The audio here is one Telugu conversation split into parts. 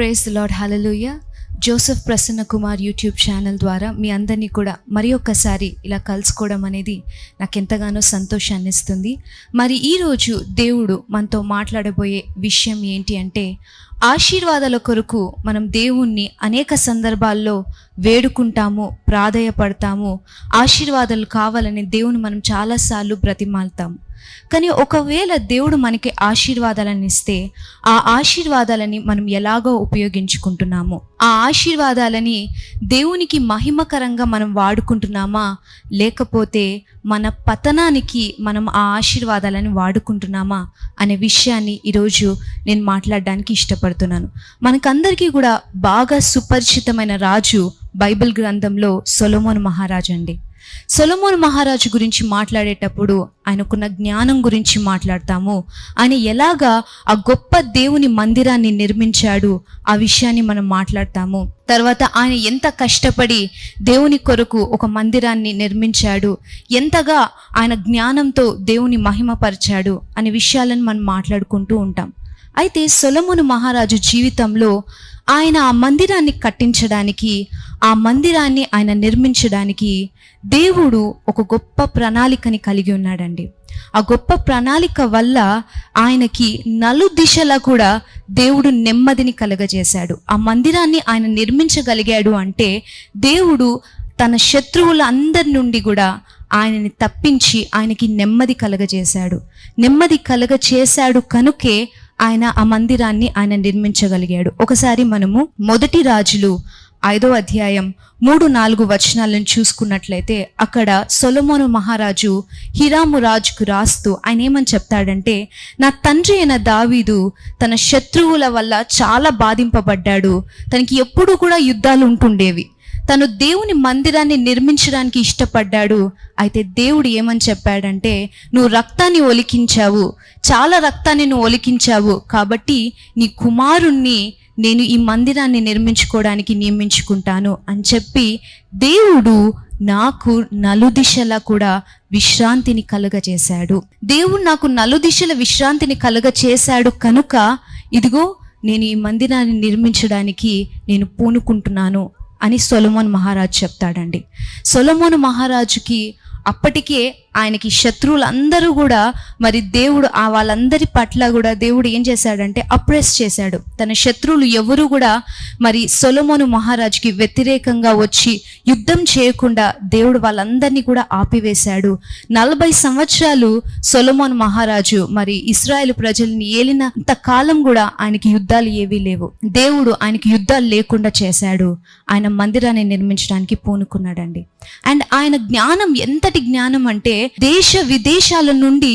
Praise the lord, hallelujah. Joseph Prasanna Kumar YouTube channel ద్వారా మీ అందరినీ కూడా మరి ఒక్కసారి ఇలా కలుసుకోవడం అనేది నాకు ఎంతగానో సంతోషాన్ని ఇస్తుంది. మరి ఈరోజు దేవుడు మనతో మాట్లాడబోయే విషయం ఏంటి అంటే, ఆశీర్వాదాల కొరకు మనం దేవుణ్ణి అనేక సందర్భాల్లో వేడుకుంటాము, ప్రాధేయపడతాము. ఆశీర్వాదాలు కావాలని దేవుని మనం చాలాసార్లు బ్రతిమాలుతాము. కానీ ఒకవేళ దేవుడు మనకి ఆశీర్వాదాలను ఇస్తే ఆ ఆశీర్వాదాలని మనం ఎలాగో ఉపయోగించుకుంటున్నాము, ఆ ఆశీర్వాదాలని దేవునికి మహిమకరంగా మనం వాడుకుంటున్నామా, లేకపోతే మన పతనానికి మనం ఆ ఆశీర్వాదాలని వాడుకుంటున్నామా అనే విషయాన్ని ఈరోజు నేను మాట్లాడడానికి ఇష్టపడుతున్నాను. మనకందరికీ కూడా బాగా సుపరిచితమైన రాజు బైబిల్ గ్రంథంలో సొలొమోను మహారాజు అండి. సొలొమోను మహారాజు గురించి మాట్లాడేటప్పుడు ఆయనకున్న జ్ఞానం గురించి మాట్లాడతాము. ఆయన ఎలాగా ఆ గొప్ప దేవుని మందిరాన్ని నిర్మించాడు ఆ విషయాన్ని మనం మాట్లాడతాము. తర్వాత ఆయన ఎంత కష్టపడి దేవుని కొరకు ఒక మందిరాన్ని నిర్మించాడు, ఎంతగా ఆయన జ్ఞానంతో దేవుని మహిమపరిచాడు అనే విషయాలను మనం మాట్లాడుకుంటూ ఉంటాం. అయితే సొలొమోను మహారాజు జీవితంలో ఆయన ఆ మందిరాన్ని కట్టించడానికి, ఆ మందిరాన్ని ఆయన నిర్మించడానికి దేవుడు ఒక గొప్ప ప్రణాళికని కలిగి ఉన్నాడండి. ఆ గొప్ప ప్రణాళిక వల్ల ఆయనకి నలుదిశలా కూడా దేవుడు నెమ్మదిని కలగజేశాడు. ఆ మందిరాన్ని ఆయన నిర్మించగలిగాడు అంటే దేవుడు తన శత్రువుల అందరి నుండి కూడా ఆయనని తప్పించి ఆయనకి నెమ్మది కలగజేశాడు. నెమ్మది కలగజేశాడు కనుకే ఆయన ఆ మందిరాన్ని ఆయన నిర్మించగలిగాడు. ఒకసారి మనము మొదటి రాజులు 5వ అధ్యాయం 3-4 వచనాలను చూసుకున్నట్లయితే అక్కడ సొలొమోను మహారాజు హీరాము రాజుకు రాస్తూ ఆయన ఏమని చెప్తాడంటే, నా తండ్రి అయిన దావీదు తన శత్రువుల వల్ల చాలా బాధింపబడ్డాడు. తనకి ఎప్పుడూ కూడా యుద్ధాలు ఉంటుండేవి. తను దేవుని మందిరాన్ని నిర్మించడానికి ఇష్టపడ్డాడు. అయితే దేవుడు ఏమని చెప్పాడంటే, నువ్వు రక్తాన్ని ఒలికించావు, చాలా రక్తాన్ని నువ్వు ఒలికించావు, కాబట్టి నీ కుమారుణ్ణి నేను ఈ మందిరాన్ని నిర్మించుకోవడానికి నియమించుకుంటాను అని చెప్పి దేవుడు నాకు నలుదిశలా కూడా విశ్రాంతిని కలుగజేశాడు. దేవుడు నాకు నలుదిశల విశ్రాంతిని కలుగజేశాడు కనుక ఇదిగో నేను ఈ మందిరాన్ని నిర్మించడానికి నేను పూనుకుంటున్నాను అని సొలొమోను మహారాజు చెప్తాడండి. సొలొమోను మహారాజుకి అప్పటికే ఆయనకి శత్రువులందరూ కూడా మరి దేవుడు వాళ్ళందరి పట్ల కూడా దేవుడు ఏం చేశాడంటే అప్రెస్ చేశాడు. తన శత్రువులు ఎవరు కూడా మరి సొలొమోను మహారాజుకి వ్యతిరేకంగా వచ్చి యుద్ధం చేయకుండా దేవుడు వాళ్ళందరినీ కూడా ఆపివేశాడు. 40 సంవత్సరాలు సొలొమోను మహారాజు మరి ఇశ్రాయేలు ప్రజల్ని ఏలినంత కాలం కూడా ఆయనకి యుద్ధాలు ఏవీ లేవు. దేవుడు ఆయనకి యుద్ధాలు లేకుండా చేశాడు. ఆయన మందిరాన్ని నిర్మించడానికి పూనుకున్నాడండి. అండ్ ఆయన జ్ఞానం ఎంతటి జ్ఞానం అంటే, దేశ విదేశాల నుండి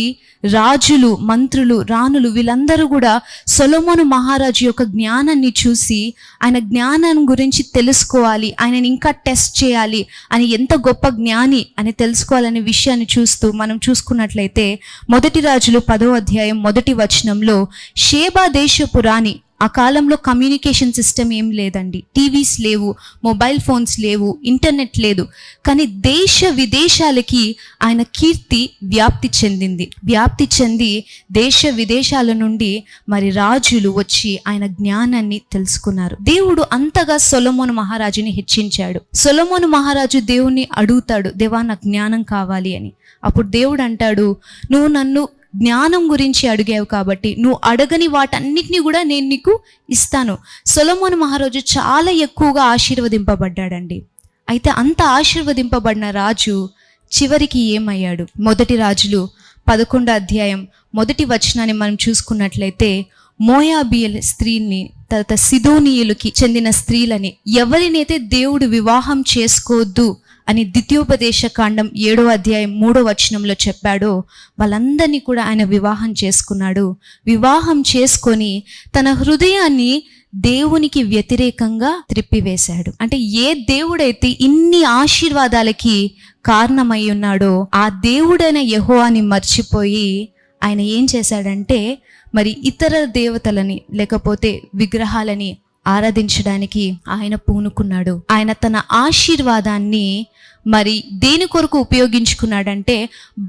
రాజులు, మంత్రులు, రాణులు వీళ్ళందరూ కూడా సొలొమోను మహారాజు యొక్క జ్ఞానాన్ని చూసి ఆయన జ్ఞానం గురించి తెలుసుకోవాలి, ఆయనని ఇంకా టెస్ట్ చేయాలి అని, ఎంత గొప్ప జ్ఞాని అని తెలుసుకోవాలనే విషయాన్ని చూస్తూ మనం చూసుకున్నట్లయితే మొదటి రాజులు 10వ అధ్యాయం 1వ వచనంలో, షేబా దేశపు రాణి, ఆ కాలంలో కమ్యూనికేషన్ సిస్టమ్ ఏం లేదండి, టీవీస్ లేవు, మొబైల్ ఫోన్స్ లేవు, ఇంటర్నెట్ లేదు. కానీ దేశ విదేశాలకి ఆయన కీర్తి వ్యాప్తి చెంది దేశ విదేశాల నుండి మరి రాజులు వచ్చి ఆయన జ్ఞానాన్ని తెలుసుకున్నారు. దేవుడు అంతగా సొలొమోను మహారాజుని హెచ్చించాడు. సొలొమోను మహారాజు దేవుణ్ణి అడుగుతాడు, దేవా నాకు జ్ఞానం కావాలి అని. అప్పుడు దేవుడు అంటాడు, నువ్వు నన్ను జ్ఞానం గురించి అడిగావు కాబట్టి నువ్వు అడగని వాటన్నిటినీ కూడా నేను నీకు ఇస్తాను. సొలొమోను మహారాజు చాలా ఎక్కువగా ఆశీర్వదింపబడ్డాడండి. అయితే అంత ఆశీర్వదింపబడిన రాజు చివరికి ఏమయ్యాడు? మొదటి రాజులు 11వ అధ్యాయం 1వ వచనాన్ని మనం చూసుకున్నట్లయితే, మోయాబీయుల స్త్రీని, తర్వాత సిదోనీయులకి చెందిన స్త్రీలని ఎవరినైతే దేవుడు వివాహం చేసుకోవద్దు అని ద్వితీయోపదేశ కాండం 7వ అధ్యాయం 3వ వచనంలో చెప్పాడో వాళ్ళందరినీ కూడా ఆయన వివాహం చేసుకున్నాడు. వివాహం చేసుకొని తన హృదయాన్ని దేవునికి వ్యతిరేకంగా త్రిప్పివేశాడు. అంటే ఏ దేవుడైతే ఇన్ని ఆశీర్వాదాలకి కారణమై ఉన్నాడో ఆ దేవుడైన యెహోవాని మర్చిపోయి ఆయన ఏం చేశాడంటే మరి ఇతర దేవతలని లేకపోతే విగ్రహాలని ఆరాధించడానికి ఆయన పూనుకున్నాడు. ఆయన తన ఆశీర్వాదాన్ని మరి దేని కొరకు ఉపయోగించుకున్నాడంటే,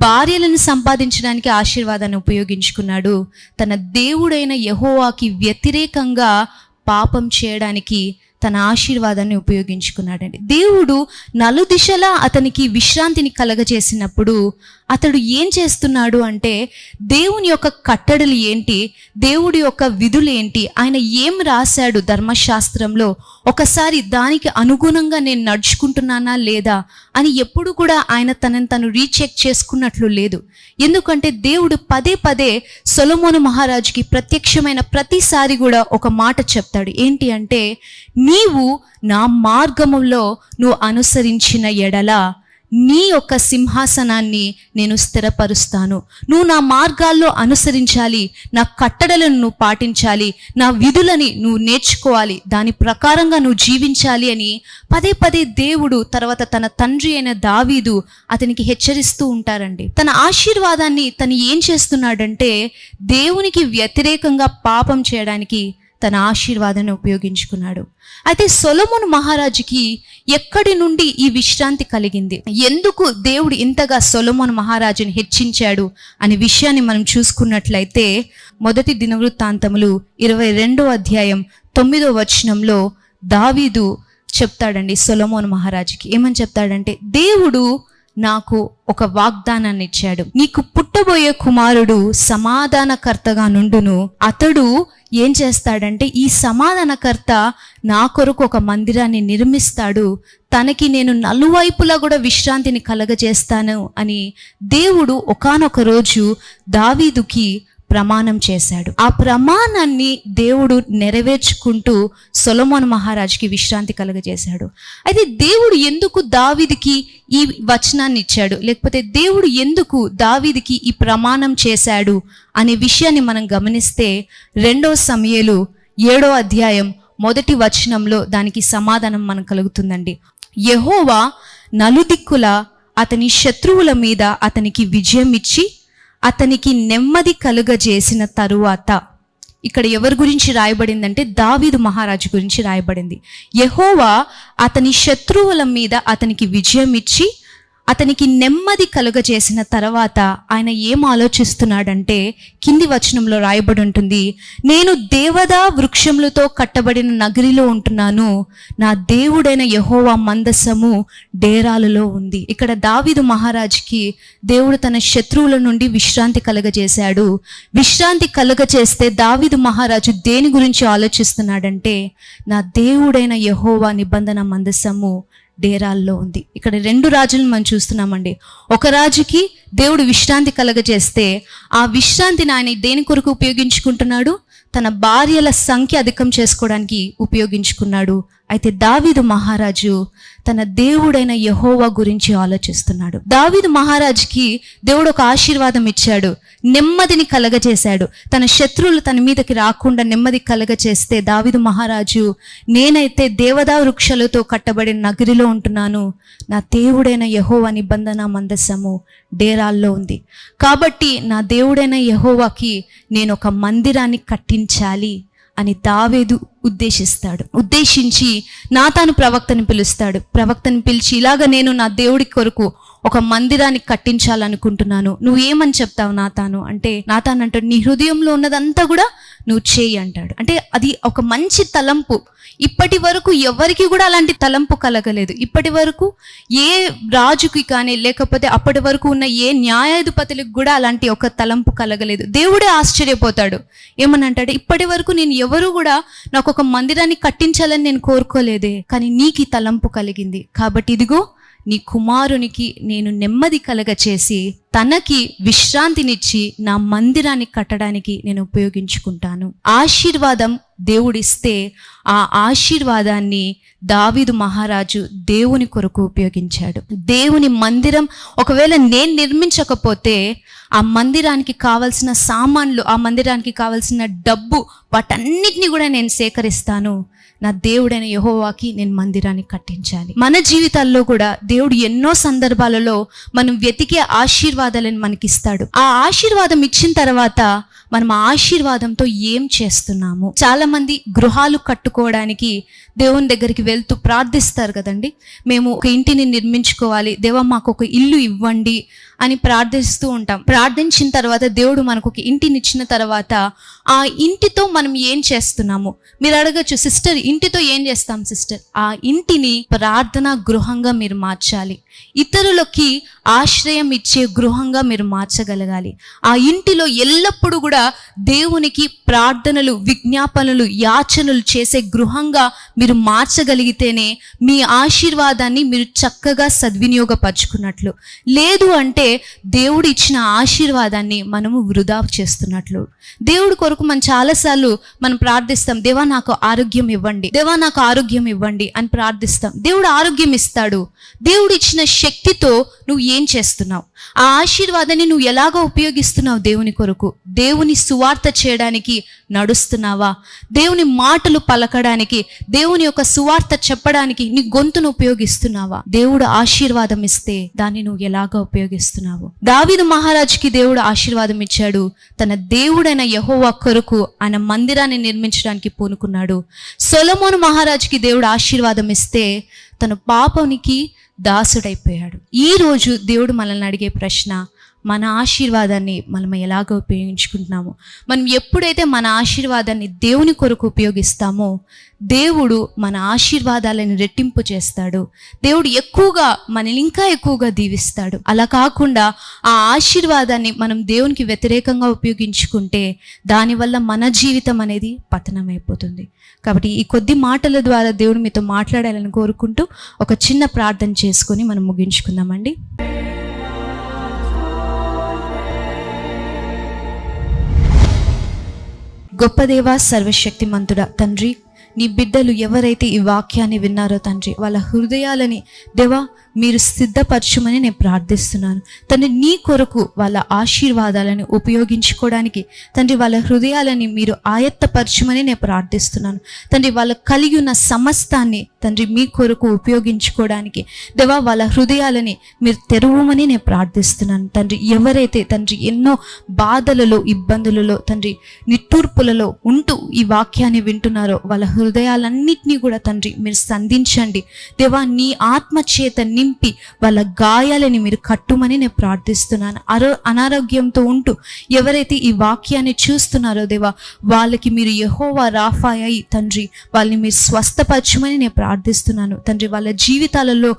భార్యలను సంపాదించడానికి ఆశీర్వాదాన్ని ఉపయోగించుకున్నాడు. తన దేవుడైన యెహోవాకి వ్యతిరేకంగా పాపం చేయడానికి తన ఆశీర్వాదాన్ని ఉపయోగించుకున్నాడండి. దేవుడు నలుదిశలా అతనికి విశ్రాంతిని కలగజేసినప్పుడు అతడు ఏం చేస్తున్నాడు అంటే, దేవుని యొక్క కట్టడలు ఏంటి, దేవుడి యొక్క విధులు ఏంటి, ఆయన ఏం రాశాడు ధర్మశాస్త్రంలో, ఒకసారి దానికి అనుగుణంగా నేను నడుచుకుంటున్నానా లేదా అని ఎప్పుడు కూడా ఆయన తనని తను రీచెక్ చేసుకున్నట్లు లేదు. ఎందుకంటే దేవుడు పదే పదే సొలొమోను మహారాజుకి ప్రత్యక్షమైన ప్రతిసారి కూడా ఒక మాట చెప్తాడు. ఏంటి అంటే, నీవు నా మార్గములో నువ్వు అనుసరించిన ఎడల నీ యొక్క సింహాసనాన్ని నేను స్థిరపరుస్తాను. నువ్వు నా మార్గాల్లో అనుసరించాలి, నా కట్టడలను నువ్వు పాటించాలి, నా విధులని నువ్వు నేర్చుకోవాలి, దాని ప్రకారంగా నువ్వు జీవించాలి అని పదే పదే దేవుడు తర్వాత తన తండ్రి అయిన దావీదు అతనికి హెచ్చరిస్తూ ఉంటారండి. తన ఆశీర్వాదాన్ని తను ఏం చేస్తున్నాడంటే, దేవునికి వ్యతిరేకంగా పాపం చేయడానికి తన ఆశీర్వాదాన్ని ఉపయోగించుకున్నాడు. అయితే సొలొమోను మహారాజుకి ఎక్కడి నుండి ఈ విశ్రాంతి కలిగింది, ఎందుకు దేవుడు ఇంతగా సొలొమోను మహారాజుని హెచ్చించాడు అనే విషయాన్ని మనం చూసుకున్నట్లయితే, మొదటి దినవృత్తాంతములు 22వ అధ్యాయం 9వ వచనంలో దావీదు చెప్తాడండి సొలొమోను మహారాజుకి. ఏమని చెప్తాడంటే, దేవుడు నాకు ఒక వాగ్దానాన్ని ఇచ్చాడు, నీకు పుట్టబోయే కుమారుడు సమాధానకర్తగా నుండును. అతడు ఏం చేస్తాడంటే, ఈ సమాధానకర్త నా కొరకు ఒక మందిరాన్ని నిర్మిస్తాడు, తనకి నేను నలువైపులా కూడా విశ్రాంతిని కలగజేస్తాను అని దేవుడు ఒకానొక రోజు దావీదుకి ప్రమాణం చేశాడు. ఆ ప్రమాణాన్ని దేవుడు నెరవేర్చుకుంటూ సొలొమోను మహారాజుకి విశ్రాంతి కలగజేశాడు. అయితే దేవుడు ఎందుకు దావీదుకి ఈ వచనాన్ని ఇచ్చాడు, లేకపోతే దేవుడు ఎందుకు దావీదుకి ఈ ప్రమాణం చేశాడు అనే విషయాన్ని మనం గమనిస్తే 2 సమూయేలు 7వ అధ్యాయం 1వ వచనంలో దానికి సమాధానం మనకు కలుగుతుందండి. యెహోవా నలుదిక్కుల అతని శత్రువుల మీద అతనికి విజయం ఇచ్చి అతనికి నెమ్మది కలుగజేసిన తరువాత, ఇక్కడ ఎవరి గురించి రాయబడిందంటే దావీదు మహారాజు గురించి రాయబడింది. యెహోవా అతని శత్రువుల మీద అతనికి విజయం ఇచ్చి అతనికి నెమ్మది కలుగజేసిన తర్వాత ఆయన ఏం ఆలోచిస్తున్నాడంటే, కింది వచనంలో రాయబడి ఉంటుంది, నేను దేవదా వృక్షములతో కట్టబడిన నగరిలో ఉంటున్నాను, నా దేవుడైన యెహోవా మందసము డేరాలలో ఉంది. ఇక్కడ దావీదు మహారాజుకి దేవుడు తన శత్రువుల నుండి విశ్రాంతి కలుగజేశాడు. విశ్రాంతి కలుగజేస్తే దావీదు మహారాజు దేని గురించి ఆలోచిస్తున్నాడంటే, నా దేవుడైన యెహోవా నిబంధన మందసము డేరాల్లో ఉంది. ఇక్కడ 2 రాజులను మనం చూస్తున్నామండి. ఒక రాజుకి దేవుడు విశ్రాంతి కలగజేస్తే ఆ విశ్రాంతిని ఆయన దేని కొరకు ఉపయోగించుకుంటున్నాడు, తన భార్యల సంఖ్య అధికం చేసుకోవడానికి ఉపయోగించుకున్నాడు. అయితే దావీదు మహారాజు తన దేవుడైన యెహోవా గురించి ఆలోచిస్తున్నాడు. దావీదు మహారాజుకి దేవుడు ఒక ఆశీర్వాదం ఇచ్చాడు, నెమ్మదిని కలగజేశాడు. తన శత్రువులు తన మీదకి రాకుండా నెమ్మది కలగజేస్తే దావీదు మహారాజు, నేనైతే దేవదా వృక్షాలతో కట్టబడిన నగరిలో ఉంటున్నాను, నా దేవుడైన యెహోవా నిబంధన మందసము డేరాల్లో ఉంది, కాబట్టి నా దేవుడైన యెహోవాకి నేను ఒక మందిరాన్ని కట్టించాలి అని దావీదు ఉద్దేశించి నాతాను ప్రవక్తని పిలుస్తాడు. ప్రవక్తని పిలిచి, ఇలాగ నేను నా దేవుడి కొరకు ఒక మందిరాన్ని కట్టించాలనుకుంటున్నాను, నువ్వు ఏమని చెప్తావు నాతాను అంటే, నాతాను అంటాడు, నీ హృదయంలో ఉన్నదంతా కూడా నువ్వు చేయి అంటాడు. అంటే అది ఒక మంచి తలంపు. ఇప్పటి వరకు ఎవరికి కూడా అలాంటి తలంపు కలగలేదు. ఇప్పటి వరకు ఏ రాజుకి కానీ, లేకపోతే అప్పటి వరకు ఉన్న ఏ న్యాయాధిపతులకు కూడా అలాంటి ఒక తలంపు కలగలేదు. దేవుడే ఆశ్చర్యపోతాడు. ఏమని అంటాడు, ఇప్పటి వరకు నేను ఎవరు కూడా నాకు ఒక మందిరాన్ని కట్టించాలని నేను కోరుకోలేదే, కానీ నీకు ఈ తలంపు కలిగింది, కాబట్టి ఇదిగో నీ కుమారునికి నేను నెమ్మది కలగచేసి తనకి విశ్రాంతినిచ్చి నా మందిరాన్ని కట్టడానికి నేను ఉపయోగించుకుంటాను. ఆశీర్వాదం దేవుడిస్తే ఆ ఆశీర్వాదాన్ని దావీదు మహారాజు దేవుని కొరకు ఉపయోగించాడు. దేవుని మందిరం ఒకవేళ నేను నిర్మించకపోతే ఆ మందిరానికి కావలసిన సామాన్లు, ఆ మందిరానికి కావలసిన డబ్బు, వాటన్నిటిని కూడా నేను సేకరిస్తాను. నా దేవుడైన యెహోవాకి నేను మందిరాన్ని కట్టించాలి. మన జీవితాల్లో కూడా దేవుడు ఎన్నో సందర్భాలలో మనం వెతికే ఆశీర్వాదాలను మనకిస్తాడు. ఆ ఆశీర్వాదం ఇచ్చిన తర్వాత మనం ఆ ఆశీర్వాదంతో ఏం చేస్తున్నాము? చాలా మంది గృహాలు కట్టుకోవడానికి దేవుని దగ్గరికి వెళ్తూ ప్రార్థిస్తారు కదండి. మేము ఒక ఇంటిని నిర్మించుకోవాలి, దేవా మాకు ఒక ఇల్లు ఇవ్వండి అని ప్రార్థిస్తూ ఉంటాం. ప్రార్థించిన తర్వాత దేవుడు మనకు ఒక ఇంటిని ఇచ్చిన తర్వాత ఆ ఇంటితో మనం ఏం చేస్తున్నాము? మీరు అడగచ్చు, సిస్టర్ ఇంటితో ఏం చేస్తాం సిస్టర్? ఆ ఇంటిని ప్రార్థనా గృహంగా మీరు మార్చాలి. ఇతరులకి ఆశ్రయం ఇచ్చే గృహంగా మీరు మార్చగలగాలి. ఆ ఇంటిలో ఎల్లప్పుడూ కూడా దేవునికి ప్రార్థనలు, విజ్ఞాపనలు, యాచనలు చేసే గృహంగా మీరు మార్చగలిగితేనే మీ ఆశీర్వాదాన్ని మీరు చక్కగా సద్వినియోగపరుచుకున్నట్లు. లేదు అంటే దేవుడు ఇచ్చిన ఆశీర్వాదాన్ని మనము వృధా చేస్తున్నట్లు. దేవుడి కొరకు మనం చాలాసార్లు మనం ప్రార్థిస్తాం, దేవా నాకు ఆరోగ్యం ఇవ్వండి, దేవా నాకు ఆరోగ్యం ఇవ్వండి అని ప్రార్థిస్తాం. దేవుడు ఆరోగ్యం ఇస్తాడు. దేవుడు ఇచ్చిన శక్తితో నువ్వు ఏం చేస్తున్నావు? ఆ ఆశీర్వాదాన్ని నువ్వు ఎలాగో ఉపయోగిస్తున్నావు దేవుని కొరకు? దేవుని సువార్త చేయడానికి నడుస్తున్నావా? దేవుని మాటలు పలకడానికి, దేవుని యొక్క సువార్త చెప్పడానికి నీ గొంతును ఉపయోగిస్తున్నావా? దేవుడు ఆశీర్వాదం ఇస్తే దాన్ని నువ్వు ఎలాగ ఉపయోగిస్తున్నావు? దావీదు మహారాజుకి దేవుడు ఆశీర్వాదం ఇచ్చాడు. తన దేవుడైన యెహోవా కొరకు ఆయన మందిరాన్ని నిర్మించడానికి పూనుకున్నాడు. సొలొమోను మహారాజుకి దేవుడు ఆశీర్వాదం ఇస్తే తన పాపానికి దాసుడైపోయాడు. ఈరోజు దేవుడు మనల్ని అడిగే ప్రశ్న, మన ఆశీర్వాదాన్ని మనం ఎలాగ ఉపయోగించుకుంటున్నాము? మనం ఎప్పుడైతే మన ఆశీర్వాదాన్ని దేవుని కొరకు ఉపయోగిస్తామో దేవుడు మన ఆశీర్వాదాలను రెట్టింపు చేస్తాడు. దేవుడు ఎక్కువగా మనల్ని ఇంకా ఎక్కువగా దీవిస్తాడు. అలా కాకుండా ఆ ఆశీర్వాదాన్ని మనం దేవునికి వ్యతిరేకంగా ఉపయోగించుకుంటే దానివల్ల మన జీవితం అనేది పతనమైపోతుంది. కాబట్టి ఈ కొద్ది మాటల ద్వారా దేవుడు మీతో మాట్లాడాలని కోరుకుంటూ ఒక చిన్న ప్రార్థన చేసుకొని మనం ముగించుకుందామండి. గొప్ప దేవా, సర్వశక్తిమంతుడా తండ్రి, నీ బిడ్డలు ఎవరైతే ఈ వాక్యాన్ని విన్నారో తండ్రి, వాళ్ళ హృదయాలని దేవా మీరు సిద్ధపరచుమని నేను ప్రార్థిస్తున్నాను తండ్రి. నీ కొరకు వాళ్ళ ఆశీర్వాదాలను ఉపయోగించుకోవడానికి తండ్రి వాళ్ళ హృదయాలని మీరు ఆయత్తపరచుమని నేను ప్రార్థిస్తున్నాను తండ్రి. వాళ్ళ కలిగి ఉన్న సమస్తాన్ని తండ్రి మీ కొరకు ఉపయోగించుకోవడానికి దేవా వాళ్ళ హృదయాలని మీరు తెరవమని నేను ప్రార్థిస్తున్నాను తండ్రి. ఎవరైతే తండ్రి ఎన్నో బాధలలో, ఇబ్బందులలో తండ్రి, నిట్టూర్పులలో ఉంటూ ఈ వాక్యాన్ని వింటున్నారో వాళ్ళ హృదయాలన్నిటినీ కూడా తండ్రి మీరు సంధించండి దేవా. నీ ఆత్మ చేత నింపి వాళ్ళ గాయాలని మీరు కట్టుమని నేను ప్రార్థిస్తున్నాను. అనారోగ్యంతో ఉంటూ ఎవరైతే ఈ వాక్యాన్ని చూస్తున్నారో దేవా వాళ్ళకి మీరు యెహోవా రాఫా అయి తండ్రి వాళ్ళని మీరు స్వస్థపరచమని నేను ప్రార్థిస్తున్నాను తండ్రి. వాళ్ళ జీవితాలలో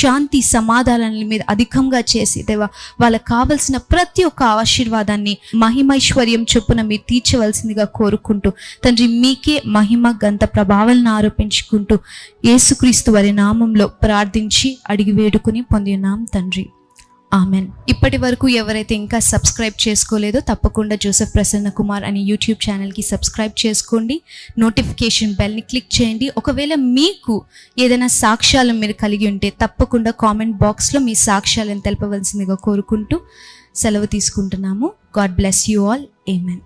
శాంతి సమాధానాన్ని మీరు అధికంగా చేసి దేవా వాళ్ళకి కావలసిన ప్రతి ఒక్క ఆశీర్వాదాన్ని మహిమైశ్వర్యం చొప్పున మీరు తీర్చవలసిందిగా కోరుకుంటూ తండ్రి మీకే మహిమ గంత ప్రభావాలను ఆరోపించుకుంటూ యేసుక్రీస్తు వారి నామంలో ప్రార్థించి అడిగి వేడుకుని పొందినాం తండ్రి, ఆమెన్. ఇప్పటి వరకు ఎవరైతే ఇంకా సబ్స్క్రైబ్ చేసుకోలేదో తప్పకుండా జోసెఫ్ ప్రసన్న కుమార్ అనే యూట్యూబ్ ఛానల్కి సబ్స్క్రైబ్ చేసుకోండి. నోటిఫికేషన్ బెల్ని క్లిక్ చేయండి. ఒకవేళ మీకు ఏదైనా సాక్ష్యాలు మీరు కలిగి ఉంటే తప్పకుండా కామెంట్ బాక్స్లో మీ సాక్ష్యాలను తెలపవలసిందిగా కోరుకుంటూ సెలవు తీసుకుంటున్నాము. God bless you all. Amen.